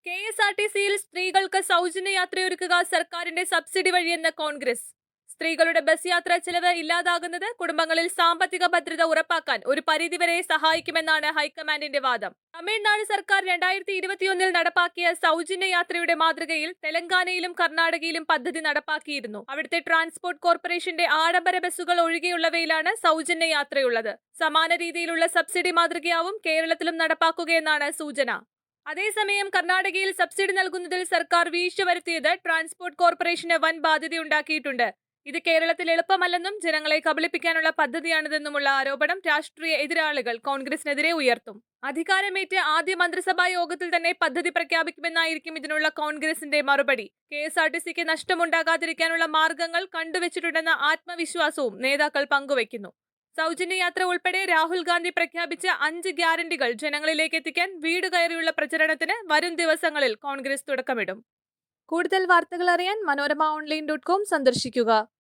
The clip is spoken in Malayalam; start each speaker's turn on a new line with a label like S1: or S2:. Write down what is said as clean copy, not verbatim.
S1: KSRTCയിൽ സ്ത്രീകൾക്ക് സൗജന്യ യാത്രയൊരുക്കുക സർക്കാരിന്റെ സബ്സിഡി വഴിയെന്ന് കോൺഗ്രസ്. സ്ത്രീകളുടെ ബസ് യാത്രാ ചെലവ് ഇല്ലാതാകുന്നത് കുടുംബങ്ങളിൽ സാമ്പത്തിക ഭദ്രത ഉറപ്പാക്കാൻ ഒരു പരിധിവരെ സഹായിക്കുമെന്നാണ് ഹൈക്കമാൻഡിന്റെ വാദം. തമിഴ്നാട് സർക്കാർ 2021 നടപ്പാക്കിയ സൗജന്യ യാത്രയുടെ മാതൃകയിൽ തെലങ്കാനയിലും കർണാടകയിലും പദ്ധതി നടപ്പാക്കിയിരുന്നു. അവിടുത്തെ ട്രാൻസ്പോർട്ട് കോർപ്പറേഷന്റെ ആഡംബര ബസ്സുകൾ ഒഴികെയുള്ളവയിലാണ് സൗജന്യ യാത്രയുള്ളത്. സമാന രീതിയിലുള്ള സബ്സിഡി മാതൃകയാവും കേരളത്തിലും നടപ്പാക്കുകയെന്നാണ് സൂചന. അതേസമയം കർണാടകയിൽ സബ്സിഡി നൽകുന്നതിൽ സർക്കാർ വീഴ്ച വരുത്തിയത് ട്രാൻസ്പോർട്ട് കോർപ്പറേഷന് വൻ ബാധ്യതയുണ്ടാക്കിയിട്ടുണ്ട്. ഇത് കേരളത്തിൽ എളുപ്പമല്ലെന്നും ജനങ്ങളെ കബളിപ്പിക്കാനുള്ള പദ്ധതിയാണിതെന്നുമുള്ള ആരോപണം രാഷ്ട്രീയ എതിരാളികൾ കോൺഗ്രസിനെതിരെ ഉയർത്തും. അധികാരമേറ്റ് ആദ്യ മന്ത്രിസഭാ യോഗത്തിൽ തന്നെ പദ്ധതി പ്രഖ്യാപിക്കുമെന്നായിരിക്കും ഇതിനുള്ള കോൺഗ്രസിന്റെ മറുപടി. KSRTCക്ക് നഷ്ടമുണ്ടാകാതിരിക്കാനുള്ള മാർഗങ്ങൾ കണ്ടുവച്ചിട്ടുണ്ടെന്ന ആത്മവിശ്വാസവും നേതാക്കൾ പങ്കുവയ്ക്കുന്നു. സൗജന്യ യാത്ര ഉൾപ്പെടെ രാഹുൽ ഗാന്ധി പ്രഖ്യാപിച്ച 5 ഗ്യാരണ്ടികൾ ജനങ്ങളിലേക്ക് എത്തിക്കാൻ വീട് കയറിയുള്ള പ്രചരണത്തിന് വരും ദിവസങ്ങളിൽ കോൺഗ്രസ് തുടക്കമിടും. കൂടുതൽ വാർത്തകൾ അറിയാൻ മനോരമ online.com സന്ദർശിക്കുക.